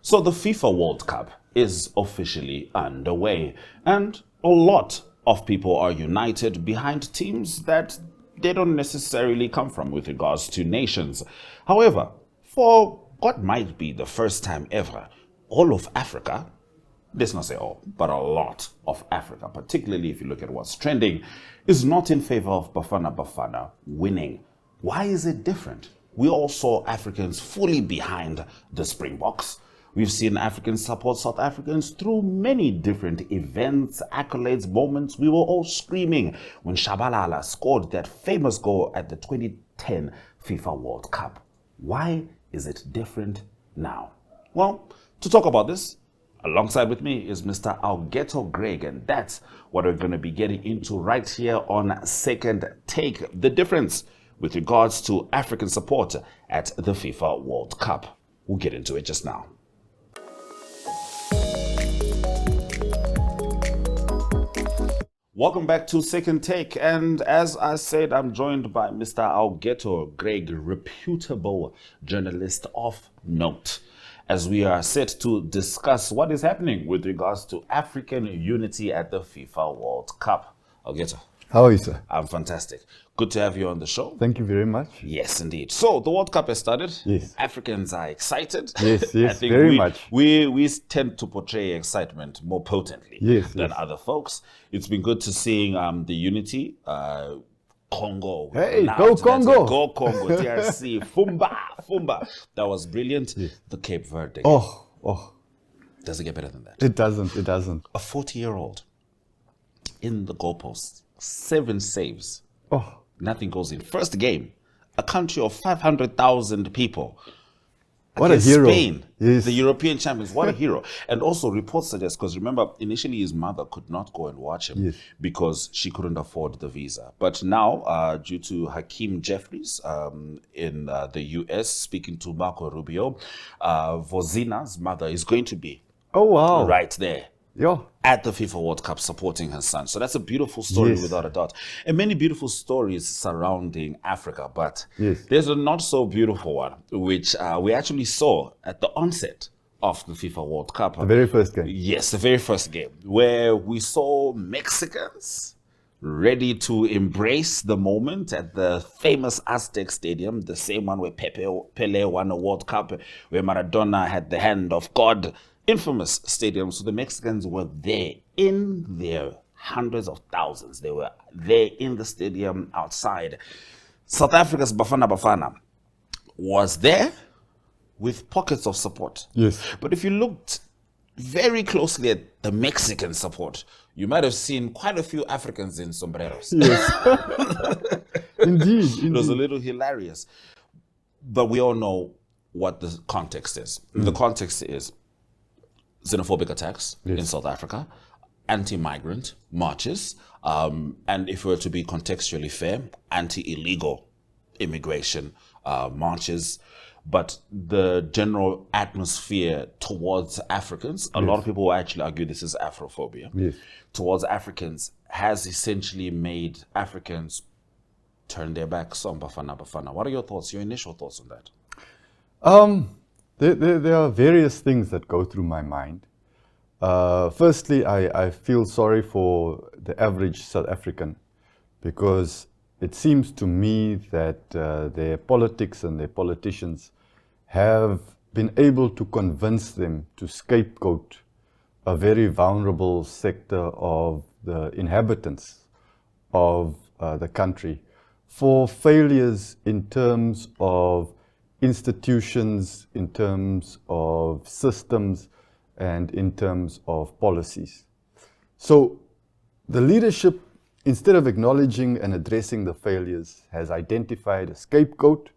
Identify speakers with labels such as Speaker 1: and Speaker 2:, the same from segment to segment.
Speaker 1: So the FIFA World Cup is officially underway, and a lot of people are united behind teams that they don't necessarily come from with regards to nations. However, for what might be the first time ever, all of Africa, let's not say all, but a lot of Africa, particularly if you look at what's trending, is not in favor of Bafana Bafana winning. Why is it different? We all saw Africans fully behind the Springboks. We've seen Africans support South Africans through many different events, accolades, moments. We were all screaming when Shabalala scored that famous goal at the 2010 FIFA World Cup. Why is it different now? Well, to talk about this, alongside with me is Mr. Augetto Graig, and that's what we're going to be getting into right here on Second Take, the difference with regards to African support at the FIFA World Cup. We'll get into it just now. Welcome back to Second Take, and as I said, I'm joined by Mr. Augetto Graig, reputable journalist of note, as we are set to discuss what is happening with regards to African unity at the FIFA World Cup. Augetto.
Speaker 2: How are you, sir?
Speaker 1: I'm fantastic. Good to have you on the show.
Speaker 2: Thank you very much.
Speaker 1: Yes, indeed. So the World Cup has started.
Speaker 2: Yes.
Speaker 1: Africans are excited.
Speaker 2: Yes,
Speaker 1: I think
Speaker 2: very much.
Speaker 1: We tend to portray excitement more potently than other folks. It's been good to seeing the unity. Congo.
Speaker 2: Hey, go Congo.
Speaker 1: Go Congo. DRC. Fumba. That was brilliant. Yes. The Cape Verde.
Speaker 2: Oh.
Speaker 1: Does it get better than that?
Speaker 2: It doesn't.
Speaker 1: A 40-year-old in the goalposts. 7 saves. Nothing goes in. First game, a country of 500,000 people.
Speaker 2: What a hero.
Speaker 1: Spain,
Speaker 2: yes.
Speaker 1: The European champions. What a hero. And also reports suggest, because remember, initially his mother could not go and watch him because she couldn't afford the visa. But now, due to Hakeem Jeffries in the US, speaking to Marco Rubio, Vozina's mother is going to be right there. At the FIFA World Cup supporting her son. So that's a beautiful story without a doubt. And many beautiful stories surrounding Africa. But there's a not so beautiful one, which we actually saw at the onset of the FIFA World Cup.
Speaker 2: The very first game.
Speaker 1: Yes, the very first game, where we saw Mexicans ready to embrace the moment at the famous Aztec Stadium, the same one where Pele won a World Cup, where Maradona had the hand of God. Infamous stadium. So the Mexicans were there in their hundreds of thousands. They were there in the stadium outside. South Africa's Bafana Bafana was there with pockets of support.
Speaker 2: Yes.
Speaker 1: But if you looked very closely at the Mexican support, you might have seen quite a few Africans in sombreros.
Speaker 2: Yes. Indeed.
Speaker 1: It was a little hilarious. But we all know what the context is. The context is xenophobic attacks in South Africa, anti-migrant marches, and if we were to be contextually fair, anti-illegal immigration marches. But the general atmosphere towards Africans, a lot of people will actually argue this is Afrophobia, towards Africans has essentially made Africans turn their backs on Bafana Bafana. What are your thoughts, your initial thoughts on that?
Speaker 2: There are various things that go through my mind. Firstly, I feel sorry for the average South African, because it seems to me that their politics and their politicians have been able to convince them to scapegoat a very vulnerable sector of the inhabitants of the country for failures in terms of institutions, in terms of systems, and in terms of policies. So the leadership, instead of acknowledging and addressing the failures, has identified a scapegoat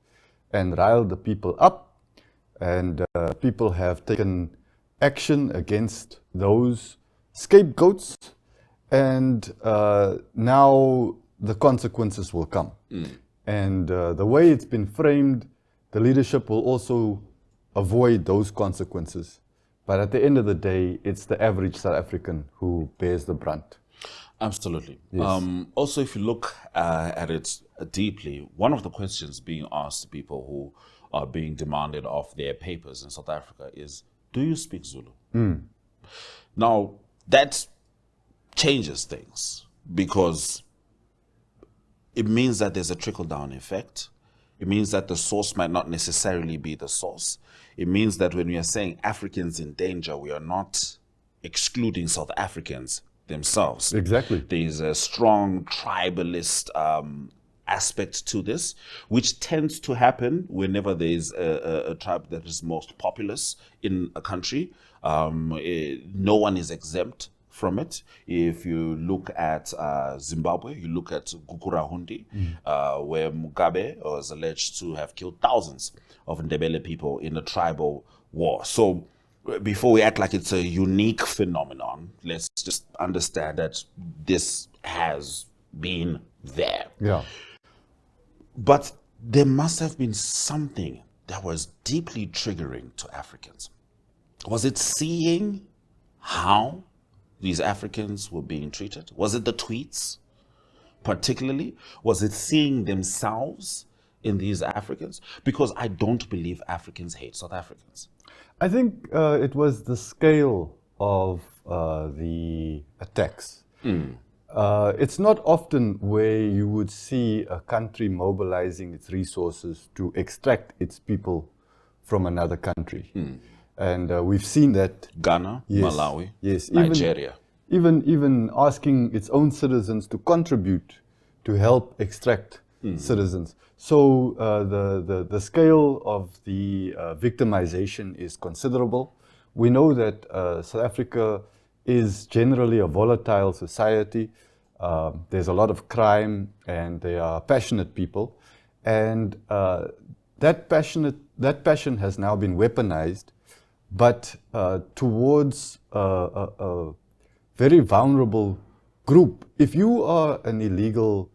Speaker 2: and riled the people up, and people have taken action against those scapegoats, and now the consequences will come. And the way it's been framed, the leadership will also avoid those consequences. But at the end of the day, it's the average South African who bears the brunt.
Speaker 1: Absolutely.
Speaker 2: Yes.
Speaker 1: Also, if you look at it deeply, one of the questions being asked to people who are being demanded off their papers in South Africa is, do you speak Zulu? Now, that changes things because it means that there's a trickle-down effect. It means that the source might not necessarily be the source. It means that when we are saying Africans in danger, we are not excluding South Africans themselves.
Speaker 2: Exactly.
Speaker 1: There's a strong tribalist aspect to this, which tends to happen whenever there's a tribe that is most populous in a country. No one is exempt from it. If you look at Zimbabwe, you look at Gukurahundi, where Mugabe was alleged to have killed thousands of Ndebele people in a tribal war. So before we act like it's a unique phenomenon, let's just understand that this has been there.
Speaker 2: Yeah.
Speaker 1: But there must have been something that was deeply triggering to Africans. Was it seeing how these Africans were being treated? Was it the tweets, particularly? Was it seeing themselves in these Africans? Because I don't believe Africans hate South Africans.
Speaker 2: I think it was the scale of the attacks. It's not often where you would see a country mobilizing its resources to extract its people from another country. And we've seen that.
Speaker 1: Ghana,
Speaker 2: Yes,
Speaker 1: Malawi,
Speaker 2: yes,
Speaker 1: Nigeria.
Speaker 2: Even asking its own citizens to contribute to help extract citizens. So the scale of the victimization is considerable. We know that South Africa is generally a volatile society. There's a lot of crime, and they are passionate people, and that passion has now been weaponized, but towards a very vulnerable group. If you are an illegal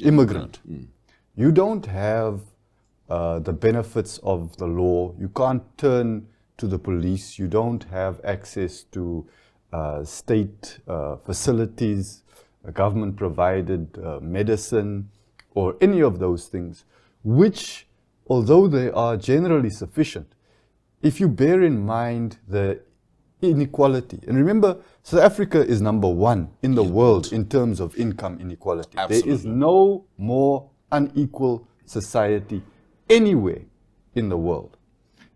Speaker 2: immigrant, you don't have the benefits of the law. You can't turn to the police. You don't have access to state facilities, government-provided medicine, or any of those things, which, although they are generally sufficient, if you bear in mind the inequality, and remember, South Africa is number one in the world in terms of income inequality.
Speaker 1: Absolutely.
Speaker 2: There is no more unequal society anywhere in the world.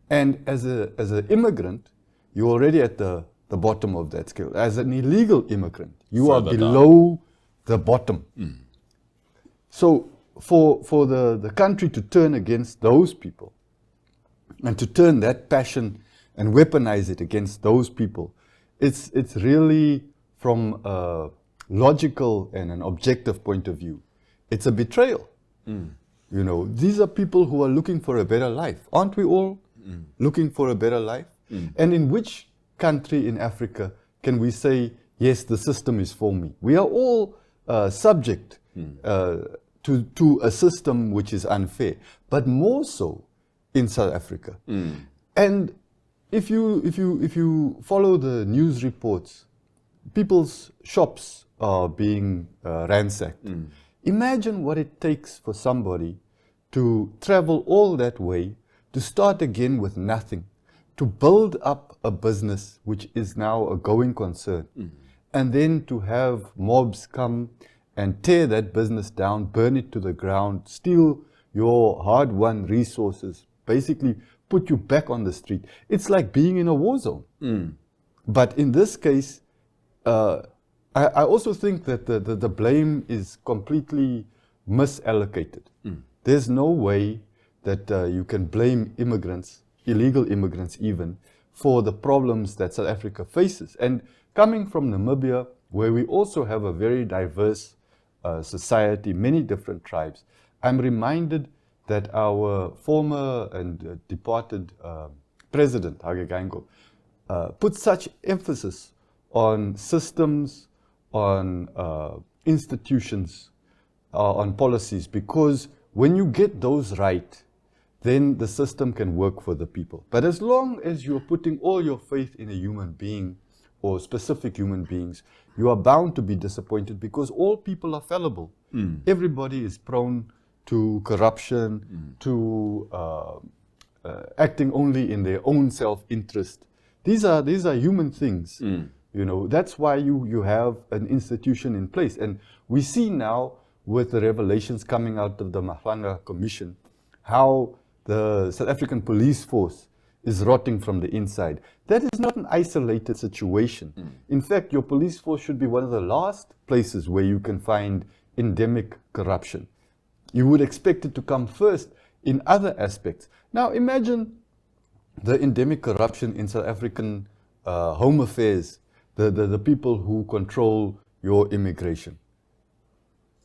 Speaker 2: And as an immigrant, you're already at the bottom of that scale. As an illegal immigrant, you are below the bottom. So for the country to turn against those people and to turn that passion and weaponize it against those people, it's really, from a logical and an objective point of view, it's a betrayal. You know, these are people who are looking for a better life. Aren't we all looking for a better life? And in which country in Africa can we say, yes, the system is for me? We are all subject to a system which is unfair, but more so in South Africa. And if you follow the news reports, people's shops are being ransacked. Imagine what it takes for somebody to travel all that way, to start again with nothing, to build up a business which is now a going concern, and then to have mobs come and tear that business down, burn it to the ground, steal your hard-won resources, basically put you back on the street. It's like being in a war zone. But in this case, I also think that the blame is completely misallocated. There's no way that you can blame immigrants, illegal immigrants even, for the problems that South Africa faces. And coming from Namibia, where we also have a very diverse society, many different tribes, I'm reminded that our former and departed president, Hage Geingob, put such emphasis on systems, on institutions, on policies, because when you get those right, then the system can work for the people. But as long as you're putting all your faith in a human being or specific human beings, you are bound to be disappointed, because all people are fallible. Everybody is prone to corruption, to acting only in their own self-interest. These are human things. You know, that's why you have an institution in place. And we see now with the revelations coming out of the Mahlanga Commission, how the South African police force is rotting from the inside. That is not an isolated situation. In fact, your police force should be one of the last places where you can find endemic corruption. You would expect it to come first in other aspects. Now imagine the endemic corruption in South African home affairs, the people who control your immigration.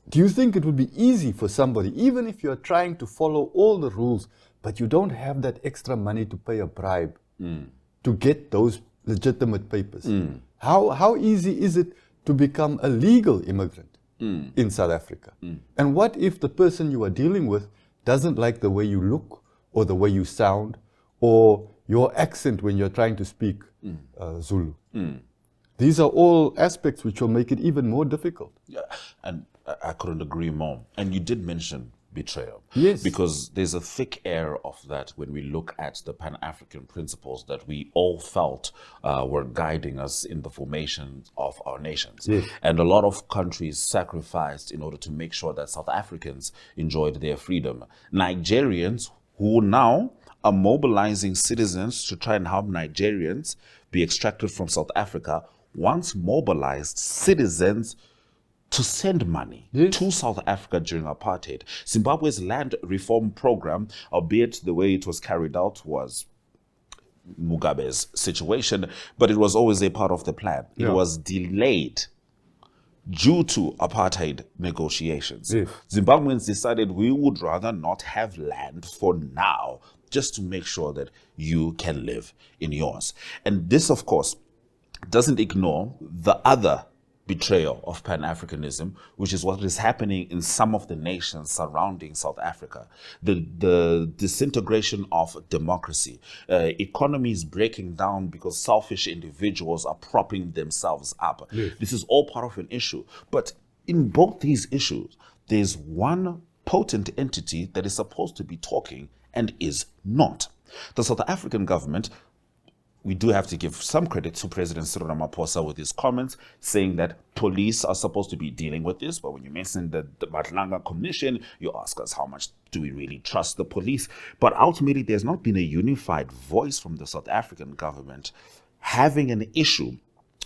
Speaker 2: Do you think it would be easy for somebody, even if you're trying to follow all the rules, but you don't have that extra money to pay a bribe to get those legitimate papers? How easy is it to become a legal immigrant in South Africa? And what if the person you are dealing with doesn't like the way you look, or the way you sound, or your accent when you're trying to speak Zulu? These are all aspects which will make it even more difficult.
Speaker 1: Yeah, and I couldn't agree more. And you did mention betrayal.
Speaker 2: Yes.
Speaker 1: Because there's a thick air of that when we look at the Pan-African principles that we all felt were guiding us in the formation of our nations.
Speaker 2: Yes.
Speaker 1: And a lot of countries sacrificed in order to make sure that South Africans enjoyed their freedom. Nigerians who now are mobilizing citizens to try and help Nigerians be extracted from South Africa once mobilized citizens to send money to South Africa during apartheid. Zimbabwe's land reform program, albeit the way it was carried out was Mugabe's situation, but it was always a part of the plan. It was delayed due to apartheid negotiations. Zimbabweans decided we would rather not have land for now, just to make sure that you can live in yours. And this, of course, doesn't ignore the other betrayal of Pan-Africanism, which is what is happening in some of the nations surrounding South Africa. The disintegration of democracy, economies breaking down because selfish individuals are propping themselves up. This is all part of an issue. But in both these issues, there's one potent entity that is supposed to be talking and is not. The South African government, we do have to give some credit to President Cyril Ramaphosa with his comments saying that police are supposed to be dealing with this. But when you mention the Mahlanga Commission, you ask us, how much do we really trust the police? But ultimately, there's not been a unified voice from the South African government having an issue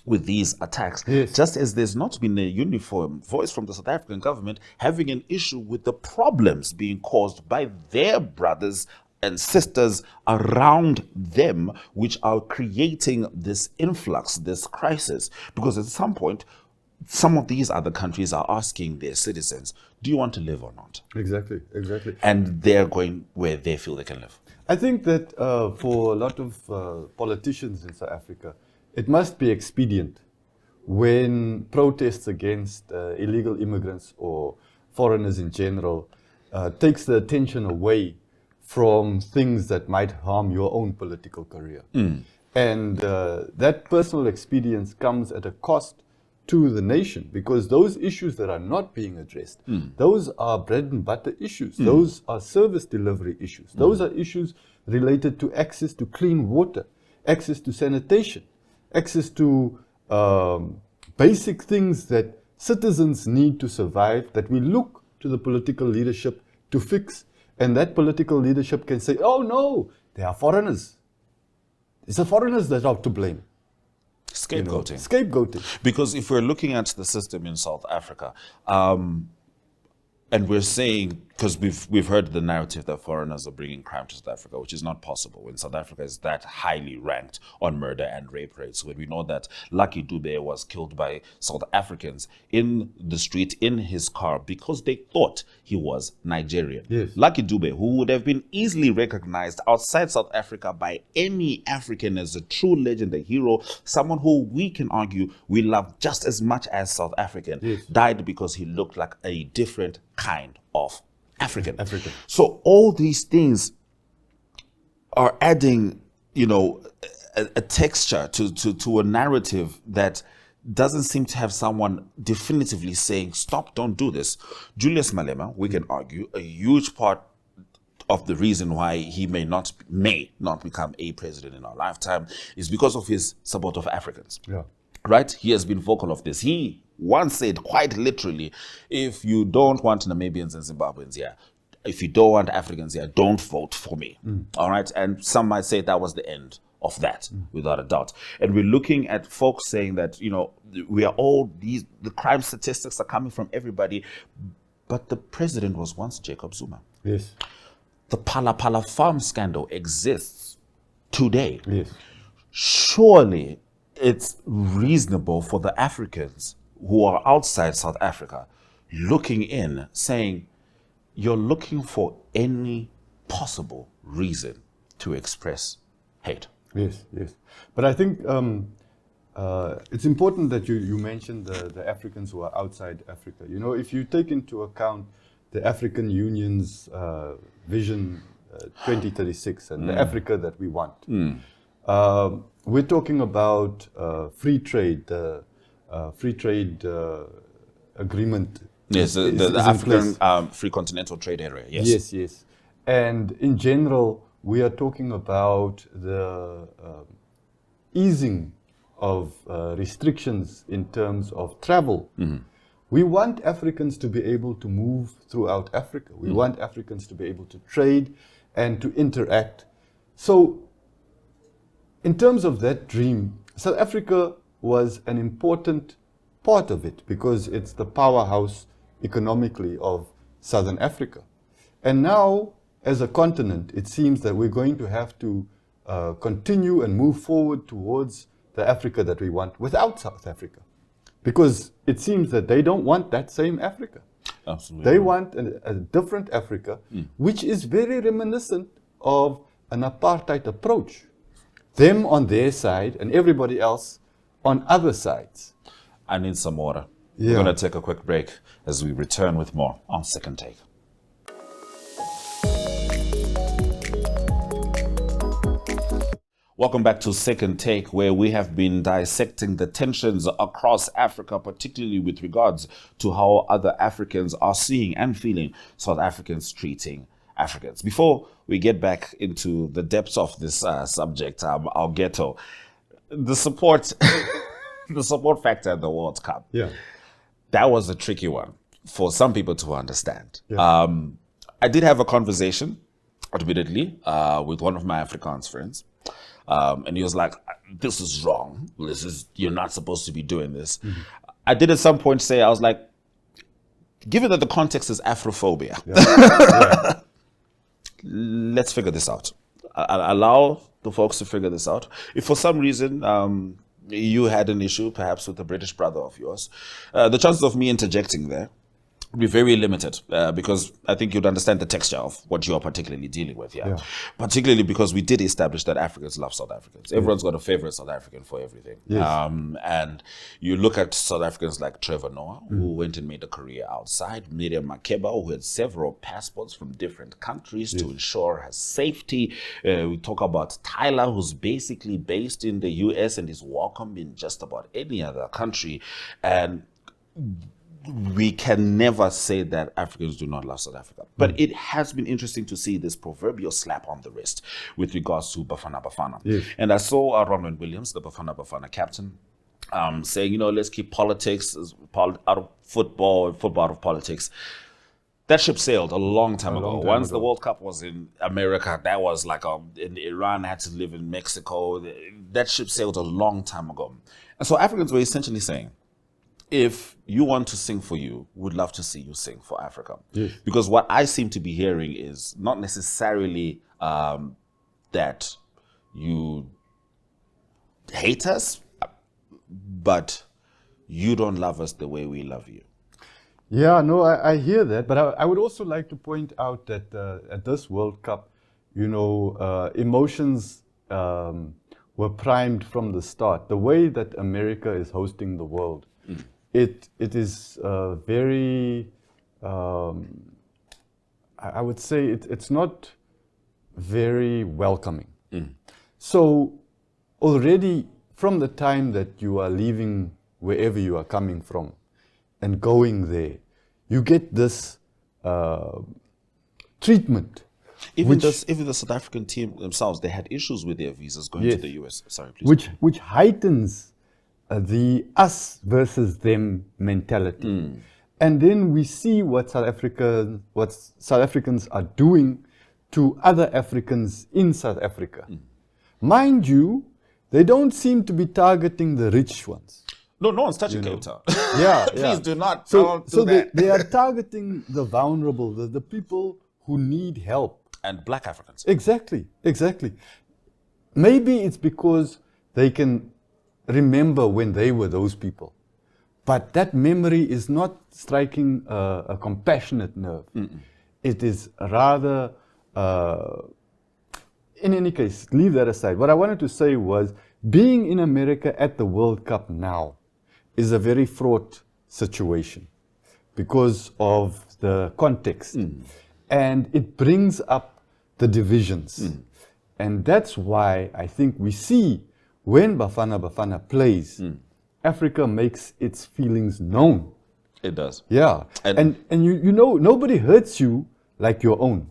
Speaker 1: with these attacks. Just as there's not been a uniform voice from the South African government having an issue with the problems being caused by their brothers and sisters around them, which are creating this influx, this crisis. Because at some point, some of these other countries are asking their citizens, do you want to live or not?
Speaker 2: Exactly.
Speaker 1: And they're going where they feel they can live.
Speaker 2: I think that for a lot of politicians in South Africa, it must be expedient when protests against illegal immigrants or foreigners in general takes the attention away from things that might harm your own political career. And that personal experience comes at a cost to the nation, because those issues that are not being addressed, those are bread and butter issues. Those are service delivery issues. Those are issues related to access to clean water, access to sanitation, access to basic things that citizens need to survive, that we look to the political leadership to fix. And that political leadership can say, oh no, they are foreigners. It's the foreigners that are to blame.
Speaker 1: Scapegoating.
Speaker 2: Scapegoating.
Speaker 1: Because if we're looking at the system in South Africa, and we're saying, because we've heard the narrative that foreigners are bringing crime to South Africa, which is not possible when South Africa is that highly ranked on murder and rape rates. When we know that Lucky Dube was killed by South Africans in the street in his car because they thought he was Nigerian. Lucky Dube, who would have been easily recognized outside South Africa by any African as a true legend, a hero, someone who we can argue we love just as much as South African, died because he looked like a different kind of African. So all these things are adding, a texture to a narrative that doesn't seem to have someone definitively saying, stop, don't do this. Julius Malema, we can argue, a huge part of the reason why he may not become a president in our lifetime is because of his support of Africans.
Speaker 2: Yeah.
Speaker 1: Right? He has been vocal of this. He once said quite literally, if you don't want Namibians and Zimbabweans here, if you don't want Africans here, don't vote for me. All right? And some might say that was the end of that, without a doubt. And we're looking at folks saying that, we are all the crime statistics are coming from everybody, but the president was once Jacob Zuma.
Speaker 2: Yes.
Speaker 1: The Pala Pala farm scandal exists today.
Speaker 2: Yes.
Speaker 1: Surely it's reasonable for the Africans who are outside South Africa looking in, saying, you're looking for any possible reason to express hate.
Speaker 2: Yes, yes. But I think it's important that you mentioned the Africans who are outside Africa. If you take into account the African Union's Vision 2036 and the Africa that we want, we're talking about free trade agreement.
Speaker 1: Yes, the African Free Continental Trade Area. Yes.
Speaker 2: Yes, yes. And in general, we are talking about the easing of restrictions in terms of travel. We want Africans to be able to move throughout Africa. We want Africans to be able to trade and to interact. So, in terms of that dream, South Africa was an important part of it because it's the powerhouse economically of Southern Africa. And now, as a continent, it seems that we're going to have to continue and move forward towards the Africa that we want without South Africa. Because it seems that they don't want that same Africa.
Speaker 1: Absolutely.
Speaker 2: They want a different Africa, which is very reminiscent of an apartheid approach. Them on their side and everybody else on other sides.
Speaker 1: I need some water.
Speaker 2: Yeah.
Speaker 1: We're going to take a quick break as we return with more on Second Take. Welcome back to Second Take, where we have been dissecting the tensions across Africa, particularly with regards to how other Africans are seeing and feeling South Africans treating Africans. Before we get back into the depths of this subject, Augetto, the support, the support factor at the World Cup, that was a tricky one for some people to understand.
Speaker 2: Yeah.
Speaker 1: I did have a conversation, admittedly, with one of my Afrikaans friends. And he was like, this is wrong. You're not supposed to be doing this. I did at some point say, I was like, given that the context is Afrophobia, let's figure this out. Allow the folks to figure this out. If for some reason you had an issue, perhaps with a British brother of yours, the chances of me interjecting there would be very limited because I think you'd understand the texture of what you're particularly dealing with. Yeah. Particularly because we did establish that Africans love South Africans. Everyone's got a favorite South African for everything.
Speaker 2: Yes.
Speaker 1: And you look at South Africans like Trevor Noah, who went and made a career outside, Miriam Makeba, who had several passports from different countries to ensure her safety. We talk about Tyler, who's basically based in the US and is welcome in just about any other country. And we can never say that Africans do not love South Africa. But it has been interesting to see this proverbial slap on the wrist with regards to Bafana Bafana.
Speaker 2: Yes.
Speaker 1: And I saw Ronwen Williams, the Bafana Bafana captain, saying, let's keep politics out of football and football out of politics. That ship sailed a long time ago. Once the World Cup was in America, that was like in Iran had to live in Mexico. That ship sailed a long time ago. And so Africans were essentially saying, if you want to sing for you, we'd love to see you sing for Africa.
Speaker 2: Yes.
Speaker 1: Because what I seem to be hearing is not necessarily that you hate us, but you don't love us the way we love you.
Speaker 2: Yeah, no, I hear that. But I would also like to point out that at this World Cup, emotions were primed from the start. The way that America is hosting the world, it is very, I would say it's not very welcoming. So already from the time that you are leaving wherever you are coming from and going there, you get this treatment
Speaker 1: Even the South African team themselves, they had issues with their visas going to the US. Sorry, please.
Speaker 2: Which heightens the us versus them mentality. And then we see what South Africans are doing to other Africans in South Africa. Mind you, they don't seem to be targeting the rich ones.
Speaker 1: No one's touching Cape Town. Please do not.
Speaker 2: So
Speaker 1: do that.
Speaker 2: they are targeting the vulnerable, the people who need help.
Speaker 1: And black Africans.
Speaker 2: Exactly. Maybe it's because they can remember when they were those people. But that memory is not striking a compassionate nerve. It is rather, in any case, leave that aside. What I wanted to say was, being in America at the World Cup now is a very fraught situation because of the context. And it brings up the divisions. And that's why I think we see when Bafana Bafana plays, Africa makes its feelings known.
Speaker 1: It does.
Speaker 2: Yeah. And you know, nobody hurts you like your own.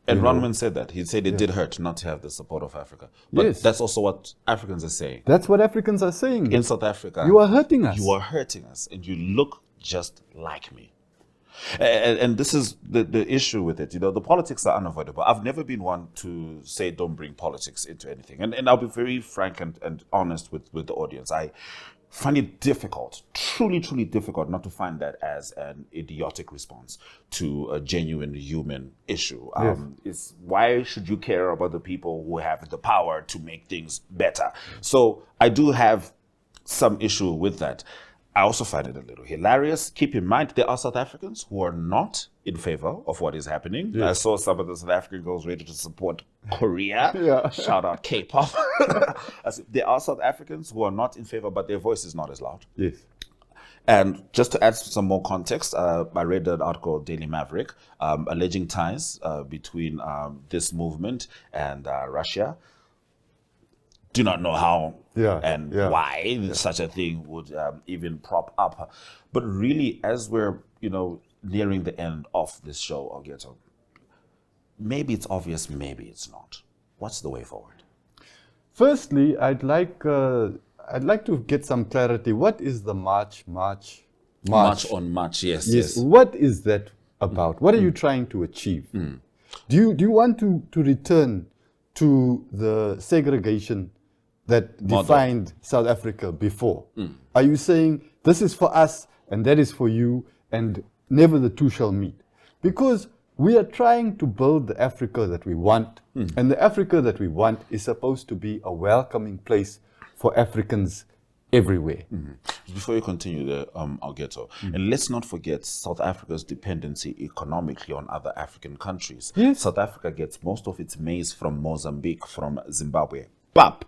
Speaker 1: And Ronman said that. He said it did hurt not to have the support of Africa. But that's also what Africans are saying.
Speaker 2: That's what Africans are saying.
Speaker 1: In South Africa.
Speaker 2: You are hurting us.
Speaker 1: You are hurting us. And you look just like me. And this is the issue with it. You know, the politics are unavoidable. I've never been one to say don't bring politics into anything. And I'll be very frank and honest with the audience. I find it difficult, truly difficult, not to find that as an idiotic response to a genuine human issue. Is why should you care about the people who have the power to make things better? So I do have some issue with that. I also find it a little hilarious. Keep in mind, there are South Africans who are not in favor of what is happening. I saw some of the South African girls ready to support Korea. Shout out K-pop. There are South Africans who are not in favor, but their voice is not as loud. And just to add some more context, I read an article, Daily Maverick, alleging ties between this movement and Russia. Do not know how why such a thing would even prop up. But really, as we're, nearing the end of this show, Augetto, maybe it's obvious, maybe it's not. What's the way forward?
Speaker 2: Firstly, I'd like to get some clarity. What is the March
Speaker 1: on March? Yes.
Speaker 2: What is that about? What are you trying to achieve? Do you want to return to the segregation that defined South Africa before? Are you saying this is for us and that is for you and never the two shall meet? Because we are trying to build the Africa that we want, and the Africa that we want is supposed to be a welcoming place for Africans everywhere.
Speaker 1: Before you continue there, Augetto, and let's not forget South Africa's dependency economically on other African countries. South Africa gets most of its maize from Mozambique, from Zimbabwe. Pap,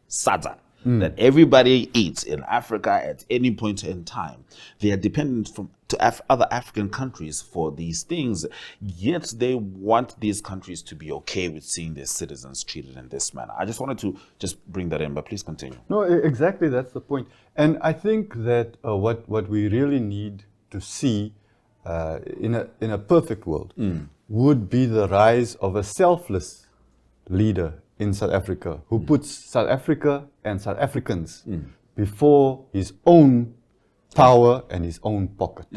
Speaker 1: sada, that everybody eats in Africa at any point in time. They are dependent to other African countries for these things, yet they want these countries to be okay with seeing their citizens treated in this manner. I just wanted to bring that in, but please continue.
Speaker 2: No, exactly, that's the point. And I think that what we really need to see in a perfect world would be the rise of a selfless leader in South Africa who puts South Africa and South Africans before his own power and his own pocket.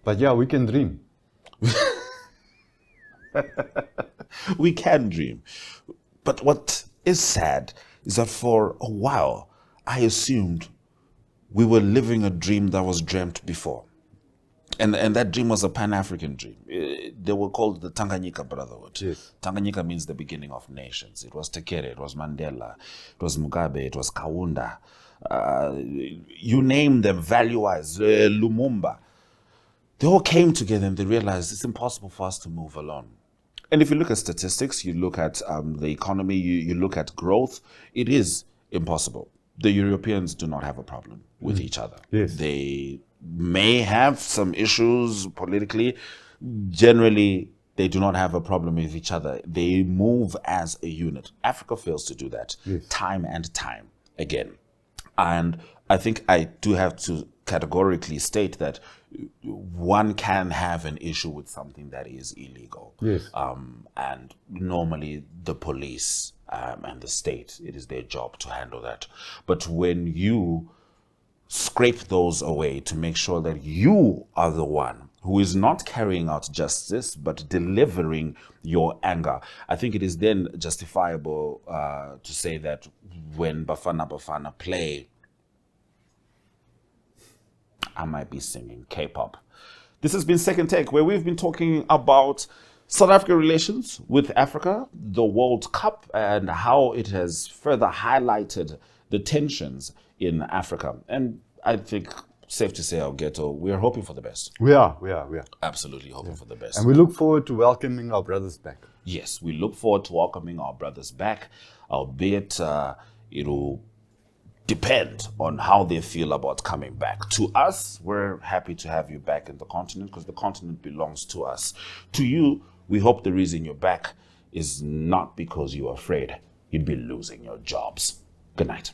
Speaker 2: But yeah, we can dream.
Speaker 1: We can dream. But what is sad is that for a while, I assumed we were living a dream that was dreamt before. And that dream was a Pan-African dream. They were called the Tanganyika Brotherhood.
Speaker 2: Yes.
Speaker 1: Tanganyika means the beginning of nations. It was Tekere, it was Mandela, it was Mugabe, it was Kaunda. You name them, value-wise, Lumumba. They all came together and they realized it's impossible for us to move alone. And if you look at statistics, you look at the economy, you look at growth, it is impossible. The Europeans do not have a problem with each other.
Speaker 2: Yes.
Speaker 1: They may have some issues politically. Generally, they do not have a problem with each other. They move as a unit. Africa fails to do that time and time again. And I think I do have to categorically state that one can have an issue with something that is illegal.
Speaker 2: Yes.
Speaker 1: And normally the police and the state, it is their job to handle that. But when you scrape those away to make sure that you are the one who is not carrying out justice but delivering your anger, I think it is then justifiable to say that when Bafana Bafana play, I might be singing K-pop. This has been Second Take, where we've been talking about South African relations with Africa, the World Cup, and how it has further highlighted the tensions in Africa. And I think, safe to say, Augetto, we're hoping for the best.
Speaker 2: We are.
Speaker 1: Absolutely hoping for the best.
Speaker 2: And we look forward to welcoming our brothers back.
Speaker 1: Yes, we look forward to welcoming our brothers back, albeit it'll depend on how they feel about coming back. To us, we're happy to have you back in the continent because the continent belongs to us. To you, we hope the reason you're back is not because you're afraid you'd be losing your jobs. Good night.